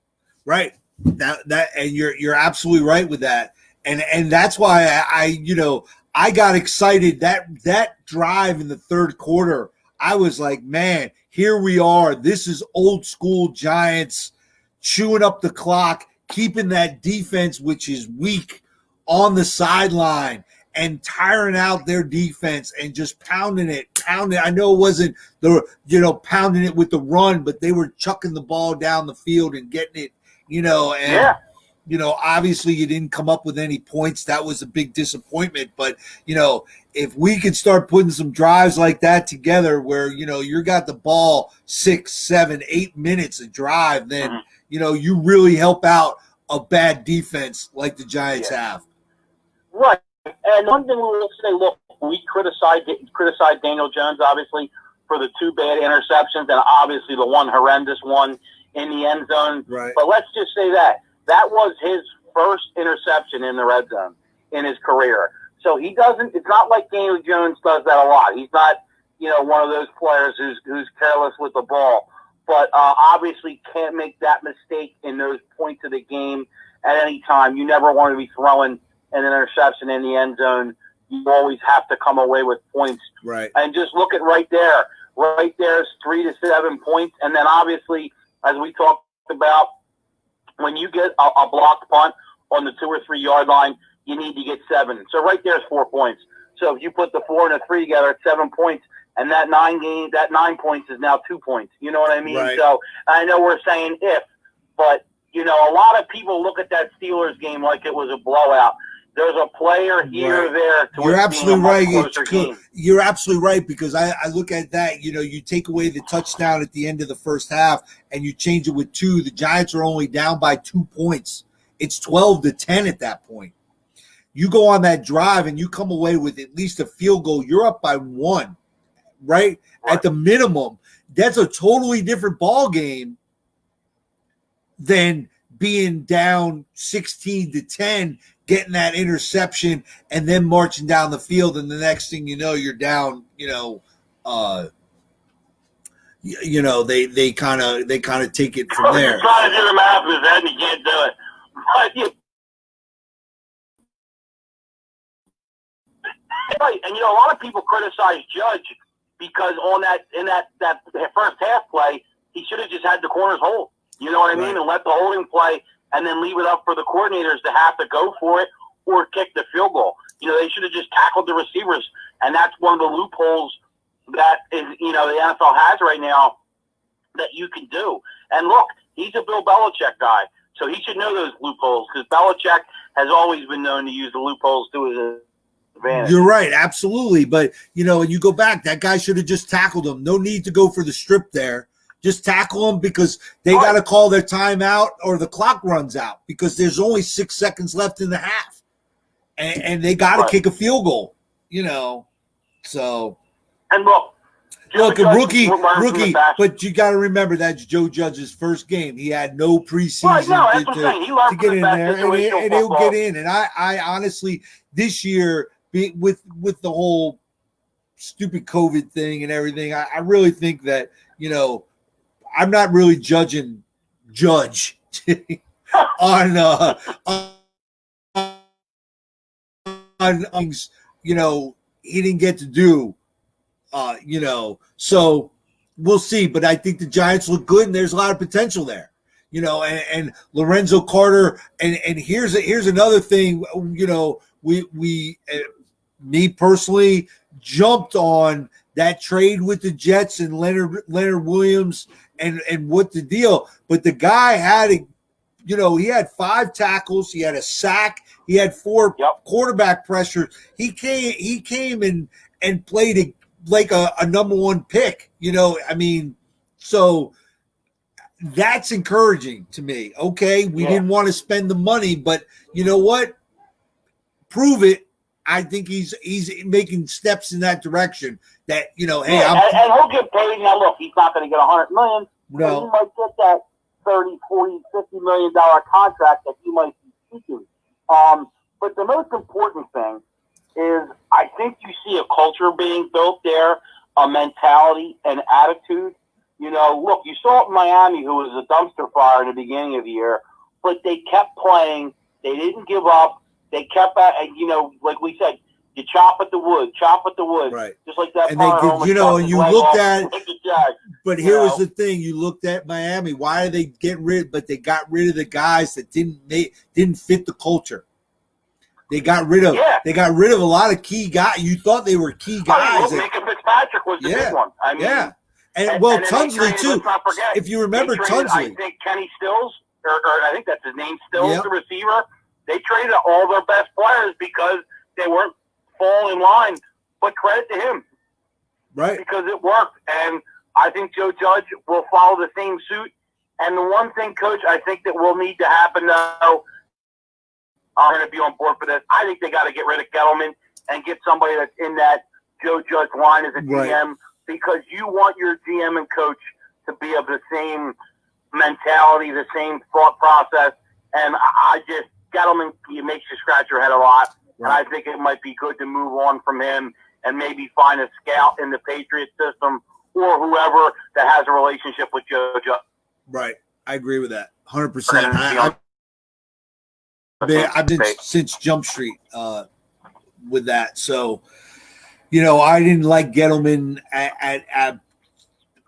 That and you're absolutely right with that, and that's why I got excited that drive in the third quarter. I was like, man, here we are. This is old school Giants chewing up the clock, keeping that defense, which is weak, on the sideline and tiring out their defense and just pounding it. I know it wasn't pounding it with the run, but they were chucking the ball down the field and getting it, obviously you didn't come up with any points. That was a big disappointment. But, if we could start putting some drives like that together where, you got the ball 6, 7, 8 minutes a drive, then, you really help out a bad defense like the Giants have. Right. And one thing we will say, look, we criticized Daniel Jones, obviously, for the 2 bad interceptions and obviously the one horrendous one in the end zone. Right. But let's just say that was his first interception in the red zone in his career. So he doesn't – it's not like Daniel Jones does that a lot. He's not, one of those players who's careless with the ball. But obviously can't make that mistake in those points of the game at any time. You never want to be throwing an interception in the end zone. You always have to come away with points. Right. And just look at right there. Right there is 3 to 7 points. And then obviously, as we talked about when you get a blocked punt on the 2 or 3 yard line, you need to get 7. So right there's 4 points. So if you put the 4 and the 3 together, it's 7 points, and that 9 points is now 2 points. You know what I mean? Right. So I know we're saying if, but you know, a lot of people look at that Steelers game like it was a blowout. There's a player here or there. You're absolutely right. Game. You're absolutely right, because I look at that. You know, you take away the touchdown at the end of the first half and you change it with 2. The Giants are only down by 2 points. It's 12-10 at that point. You go on that drive and you come away with at least a field goal. You're up by 1, right? At the minimum. That's a totally different ball game than being down 16-10, getting that interception, and then marching down the field, and the next thing you know, you're down. They kind of take it from there. He's trying to do the math in his head, and he can't do it. But right, and a lot of people criticize Judge because in that first half play, he should have just had the corners hold. You know what I mean? And let the holding play and then leave it up for the coordinators to have to go for it or kick the field goal. They should have just tackled the receivers. And that's one of the loopholes that is, the NFL has right now that you can do. And look, he's a Bill Belichick guy, so he should know those loopholes because Belichick has always been known to use the loopholes to his advantage. You're right, absolutely. But, and you go back, that guy should have just tackled him. No need to go for the strip there. Just tackle them because they got to call their timeout or the clock runs out because there's only 6 seconds left in the half. And they got to kick a field goal, So. And look, a rookie, but you got to remember that's Joe Judge's first game. He had no preseason to get in there, and he'll get in. And I honestly, this year, with the whole stupid COVID thing and everything, I really think that, I'm not really judging Judge on things, he didn't get to do, so we'll see. But I think the Giants look good and there's a lot of potential there, and Lorenzo Carter. And here's another thing, me personally jumped on that trade with the Jets and Leonard Williams and what the deal. But the guy had he had 5 tackles, he had a sack, he had 4 quarterback pressures. He came and played like a number 1 pick, so that's encouraging to me. Okay, we didn't want to spend the money, but you know what? Prove it. I think he's making steps in that direction. That hey, and he'll get paid. Now, look, he's not going to get $100 million. No, he might get that $30, $40, $50 million contract that he might be seeking. But the most important thing is, I think you see a culture being built there, a mentality, an attitude. Look, you saw it in Miami, who was a dumpster fire in the beginning of the year, but they kept playing. They didn't give up. They kept at, like we said, you chop at the wood, right? Just like that. And they could, and you looked at. But here was the thing: you looked at Miami. Why did they get rid? But they got rid of the guys that didn't fit the culture. They got rid of. They got rid of a lot of key guys. You thought they were key guys. Macon Fitzpatrick was the big one. I mean, and Tunsley too. If you remember Tunsley, I think Kenny Stills, or I think that's his name, Stills, the receiver. They traded all their best players because they weren't falling in line. But credit to him, right? Because it worked, and I think Joe Judge will follow the same suit. And the one thing, Coach, I think that will need to happen, though, I'm going to be on board for this. I think they got to get rid of Gettleman and get somebody that's in that Joe Judge line as a GM, because you want your GM and coach to be of the same mentality, the same thought process. And Gettleman, he makes you scratch your head a lot. Right. And I think it might be good to move on from him and maybe find a scout in the Patriot system or whoever that has a relationship with Joe Judge. Right. I agree with that 100%. I've been since Jump Street with that. So, I didn't like Gettleman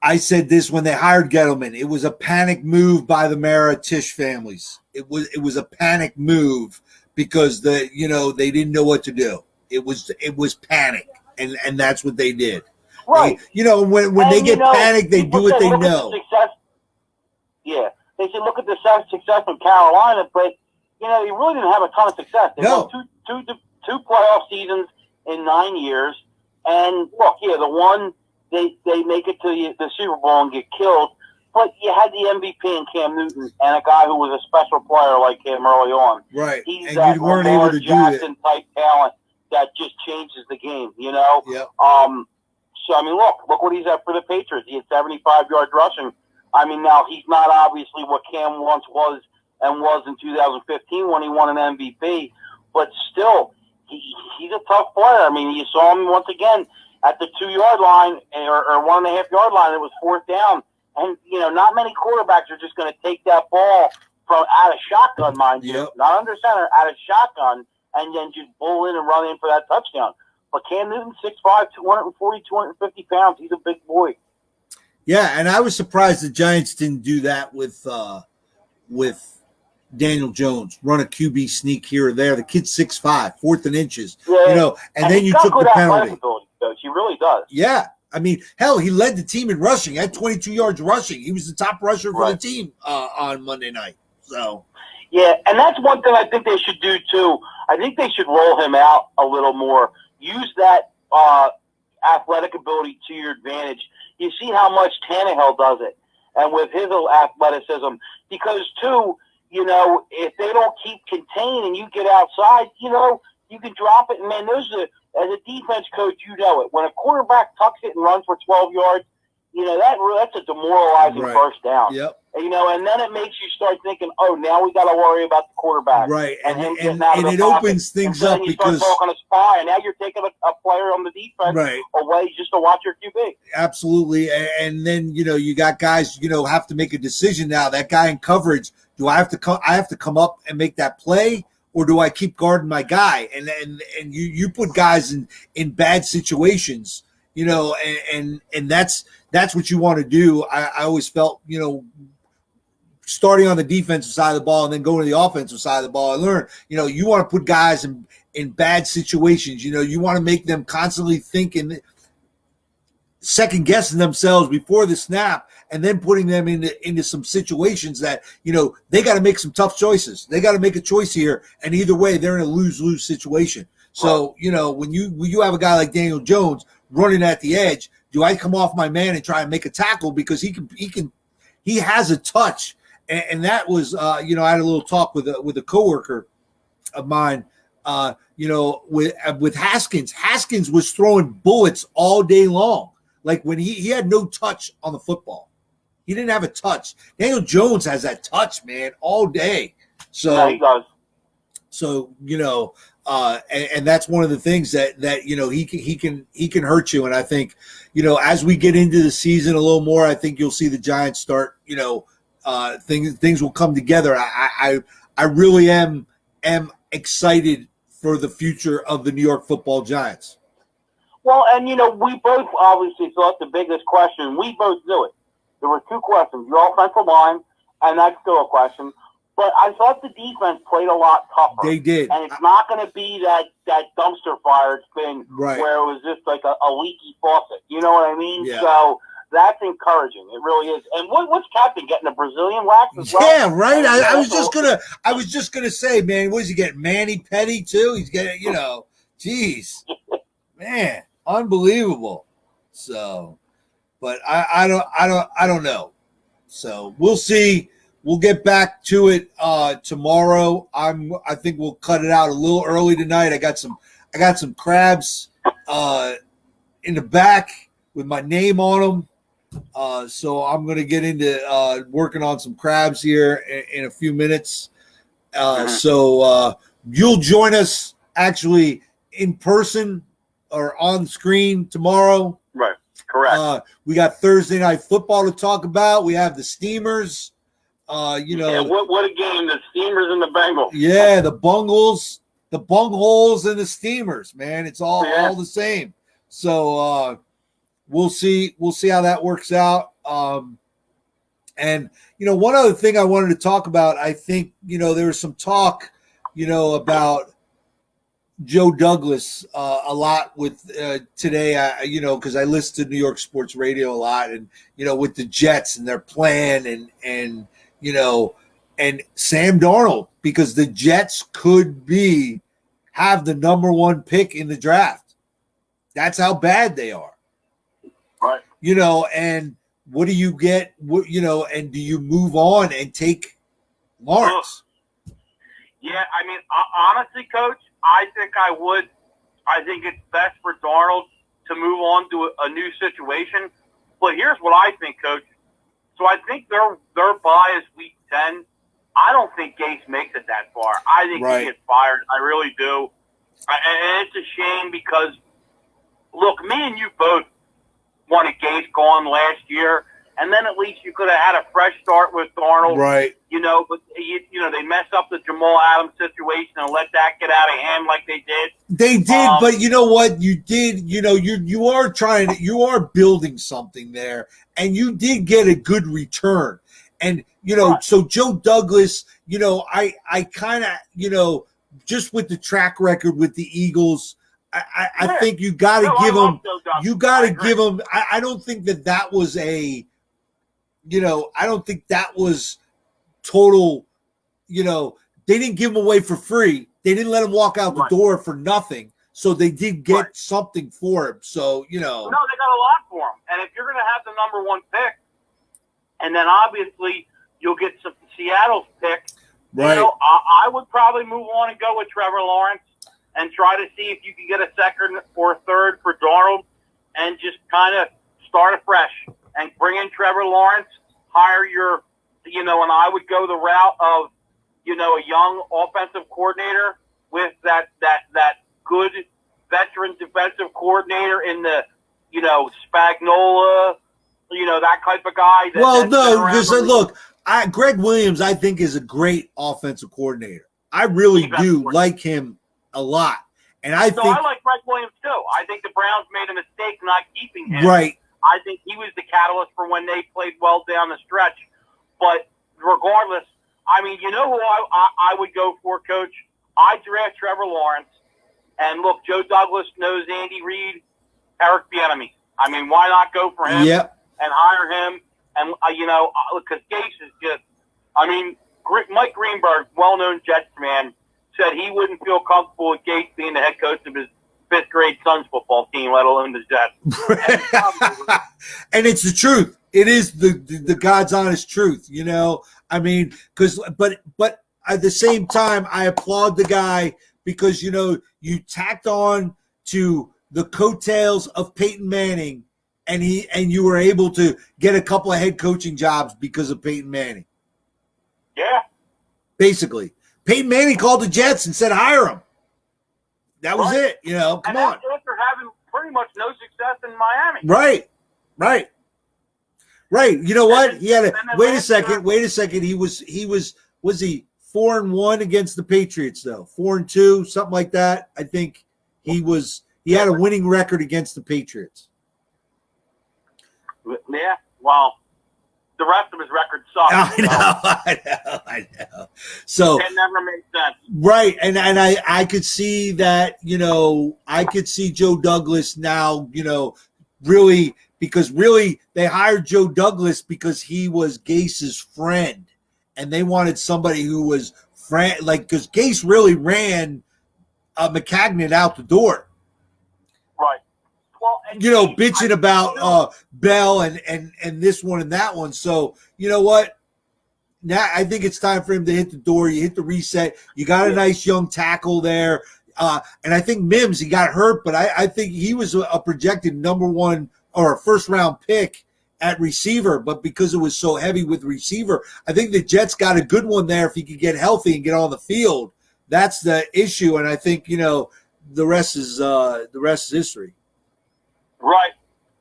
I said this when they hired Gettleman. It was a panic move by the Mara Tisch families. It was a panic move because they didn't know what to do. It was panic, and that's what they did. Right. When they get panicked, they do what they know. Yeah, they should look at the success from Carolina, but they really didn't have a ton of success. They won two playoff seasons in 9 years, and look, the one they make it to the Super Bowl and get killed, but you had the MVP in Cam Newton and a guy who was a special player like him early on. Right, He's and that you weren't Lamar able to Jackson do it. type talent that just changes the game. Yep. So I mean, look what he's at for the Patriots. He had 75 yards rushing. I mean, now he's not obviously what Cam once was and was in 2015 when he won an MVP, but still, he's a tough player. I mean, you saw him once again at the 2-yard line or 1.5-yard line. It was 4th down, and not many quarterbacks are just going to take that ball from out of shotgun, mind you, not under center, out of shotgun, and then just bull in and run in for that touchdown. But Cam Newton, 6'5", 240, 250 pounds. He's a big boy. Yeah, and I was surprised the Giants didn't do that with Daniel Jones, run a QB sneak here or there. The kid's 6'5", 4th and inches, and then you took the penalty. Coach. He really does. Yeah, I mean, hell, he led the team in rushing. He had 22 yards rushing. He was the top rusher for the team on Monday night. So, yeah, and that's one thing I think they should do too. I think they should roll him out a little more. Use that athletic ability to your advantage. You see how much Tannehill does it, and with his athleticism, because too, if they don't keep contained and you get outside, you can drop it. And man, as a defense coach, you know it. When a quarterback tucks it and runs for 12 yards, that's a demoralizing first down. Yep. And then it makes you start thinking, oh, now we got to worry about the quarterback. Right. And him getting out of the it pocket. opens things up because you start talking a spy, and now you're taking a player on the defense away just to watch your QB. Absolutely. And then, you got guys, have to make a decision now. That guy in coverage, do I have to come up and make that play? Or do I keep guarding my guy? And you put guys in bad situations, and that's what you want to do. I always felt, starting on the defensive side of the ball and then going to the offensive side of the ball, I learned, you want to put guys in bad situations. You want to make them constantly thinking, second guessing themselves before the snap, and then putting them into some situations that, they got to make some tough choices. They got to make a choice here, and either way, they're in a lose-lose situation. So, when you have a guy like Daniel Jones running at the edge, do I come off my man and try and make a tackle because he has a touch, and that was, I had a little talk with a coworker of mine, with Haskins. Haskins was throwing bullets all day long. Like when he had no touch on the football. He didn't have a touch. Daniel Jones has that touch, man, all day. So, yeah, he does. So, and that's one of the things that he can hurt you. And I think, as we get into the season a little more, I think you'll see the Giants start, things will come together. I really am excited for the future of the New York Football Giants. Well, and, we both obviously thought the biggest question, we both knew it. There were two questions, your offensive line, and that's still a question. But I thought the defense played a lot tougher. They did. And it's not going to be that dumpster fire it's been right. where it was just like a leaky faucet. You know what I mean? Yeah. So that's encouraging. It really is. And what's Captain getting, a Brazilian wax as well? Yeah, right. I was just gonna say, man, what is he getting? Manny Petty too? He's getting, geez. Man, unbelievable. So, but I don't know. So we'll see. We'll get back to it tomorrow. I think we'll cut it out a little early tonight. I got some crabs in the back with my name on them. So I'm going to get into working on some crabs here in a few minutes. So you'll join us actually in person or on screen tomorrow. Right. Correct. We got Thursday night football to talk about. We have the Steamers. What a game, the Steamers and the Bengals. Yeah, the Bungles, the Bungholes and the Steamers, man. It's all the same. So we'll see how that works out. And, one other thing I wanted to talk about, I think, there was some talk, about Joe Douglas a lot with today, because I listen to New York sports radio a lot, and, with the Jets and their plan and Sam Darnold, because the Jets could have the number one pick in the draft. That's how bad they are. Right. And what do you get? And do you move on and take Lawrence? Yeah, I mean, honestly, Coach, I think I would. I think it's best for Darnold to move on to a new situation. But here's what I think, Coach. So I think their bye is week 10. I don't think Gase makes it that far. I think he gets fired. I really do. And it's a shame because, look, me and you both wanted Gase gone last year, and then at least you could have had a fresh start with Darnold. Right. But they messed up the Jamal Adams situation and let that get out of hand like they did. They did, but you know what? You did, you are building something there, and you did get a good return. And, so Joe Douglas, I kind of, just with the track record with the Eagles, I think you got to give him. You got to give him. I don't think that was a. I don't think that was total. They didn't give him away for free. They didn't let him walk out the door for nothing. So they did get something for him. So No, they got a lot for him. And if you're going to have the number one pick, and then obviously you'll get some Seattle's pick. Right. I would probably move on and go with Trevor Lawrence and try to see if you can get a second or third for Darnold and just kind of start afresh and bring in Trevor Lawrence, hire your, and I would go the route of, a young offensive coordinator with that good veteran defensive coordinator in the, Spagnuolo, that type of guy. Look, Greg Williams, I think, is a great offensive coordinator. I really do like him a lot. And I think I like Greg Williams too. I think the Browns made a mistake not keeping him. Right. I think he was the catalyst for when they played well down the stretch. But regardless, I mean, you know who I would go for, Coach? I draft Trevor Lawrence. And look, Joe Douglas knows Andy Reid, Eric Bieniemy. I mean, why not go for him and hire him? And, because Gase is just, Mike Greenberg, well-known Jets man, said he wouldn't feel comfortable with Gase being the head coach of his fifth-grade son's football team, let alone the Jets. And it's the truth. It is the God's honest truth, but at the same time, I applaud the guy because, you tacked on to the coattails of Peyton Manning and you were able to get a couple of head coaching jobs because of Peyton Manning. Yeah. Basically. Peyton Manning called the Jets and said, hire him. That was it. Come on. After having pretty much no success in Miami. Right. You know what? He had wait a second. He was 4-1 against the Patriots though. 4-2, something like that. I think he had a winning record against the Patriots. Yeah. Well, the rest of his record sucks. I know. So it never made sense. Right. And I could see that, I could see Joe Douglas now, really, because really they hired Joe Douglas because he was Gase's friend. And they wanted somebody who was because Gase really ran McCagnon out the door. Right. Well, bitching about Bell and this one and that one. So, you know what? Now I think it's time for him to hit the door. You hit the reset. You got a nice young tackle there. And I think Mims, he got hurt, but I think he was a projected number one or a first-round pick at receiver. But because it was so heavy with receiver, I think the Jets got a good one there if he could get healthy and get on the field. That's the issue. And I think, the rest is history. Right.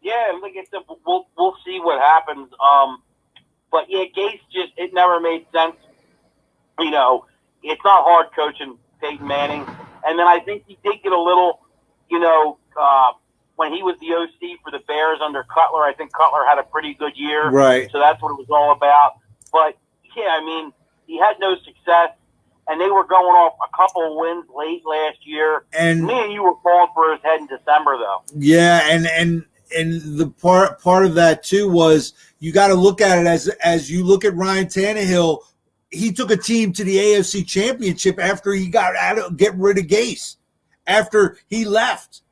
Yeah, like I said, we'll see what happens. But yeah, Gase it never made sense. It's not hard coaching Peyton Manning. And then I think he did get a little, when he was the OC for the Bears under Cutler. I think Cutler had a pretty good year. Right. So that's what it was all about. But, yeah, I mean, he had no success, and they were going off a couple of wins late last year. And me and you were calling for his head in December, though. Yeah, and the part of that, too, was you got to look at it as you look at Ryan Tannehill. He took a team to the AFC Championship after he got get rid of Gase, after he left.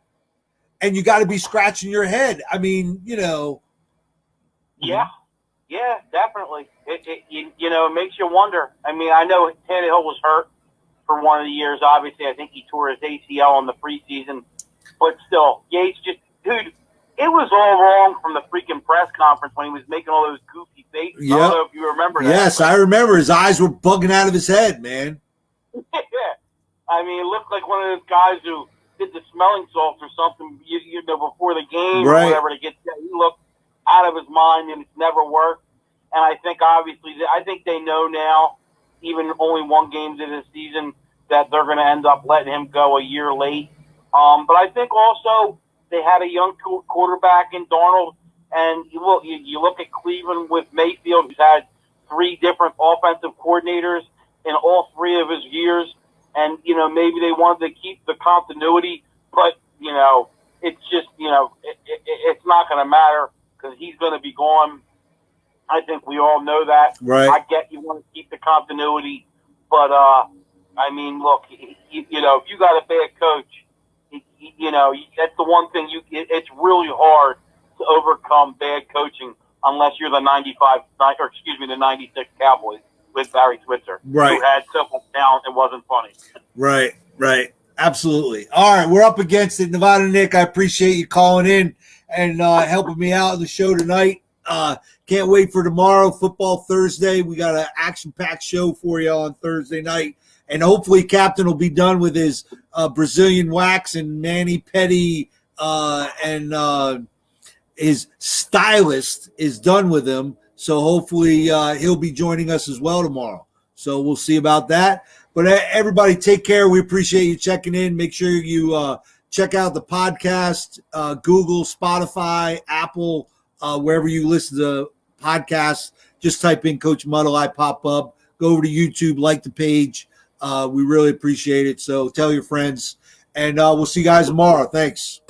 And you got to be scratching your head. I mean, you know. Yeah, definitely. It makes you wonder. I mean, I know Tannehill was hurt for one of the years. Obviously, I think he tore his ACL in the preseason. But still, Yates dude, it was all wrong from the freaking press conference when he was making all those goofy faces. Yep. I don't know if you remember that. Yes, I remember. His eyes were bugging out of his head, man. Yeah. I mean, it looked like one of those guys who did the smelling salts or something, before the game Right. or whatever to get. He looked out of his mind, and it's never worked. And I think obviously, they know now, even only one game into the season, that they're going to end up letting him go a year late. But I think also they had a young quarterback in Darnold, and you look at Cleveland with Mayfield, who's had 3 different offensive coordinators in all 3 of his years. And, maybe they wanted to keep the continuity, but, it's just, it's not going to matter because he's going to be gone. I think we all know that. Right. I get you want to keep the continuity, but, I mean, look, if you got a bad coach, that's the one thing it's really hard to overcome bad coaching unless you're the 96 Cowboys with Barry Switzer, Right. who had so much talent it wasn't funny. Right. Absolutely. All right, we're up against it. Nevada Nick, I appreciate you calling in and helping me out in the show tonight. Can't wait for tomorrow, Football Thursday. We got an action-packed show for you on Thursday night. And hopefully Captain will be done with his Brazilian wax and mani-pedi and his stylist is done with him. So hopefully he'll be joining us as well tomorrow. So we'll see about that. But everybody take care. We appreciate you checking in. Make sure you check out the podcast, Google, Spotify, Apple, wherever you listen to podcasts. Just type in Coach Muddle. I pop up. Go over to YouTube, like the page. We really appreciate it. So tell your friends. And we'll see you guys tomorrow. Thanks.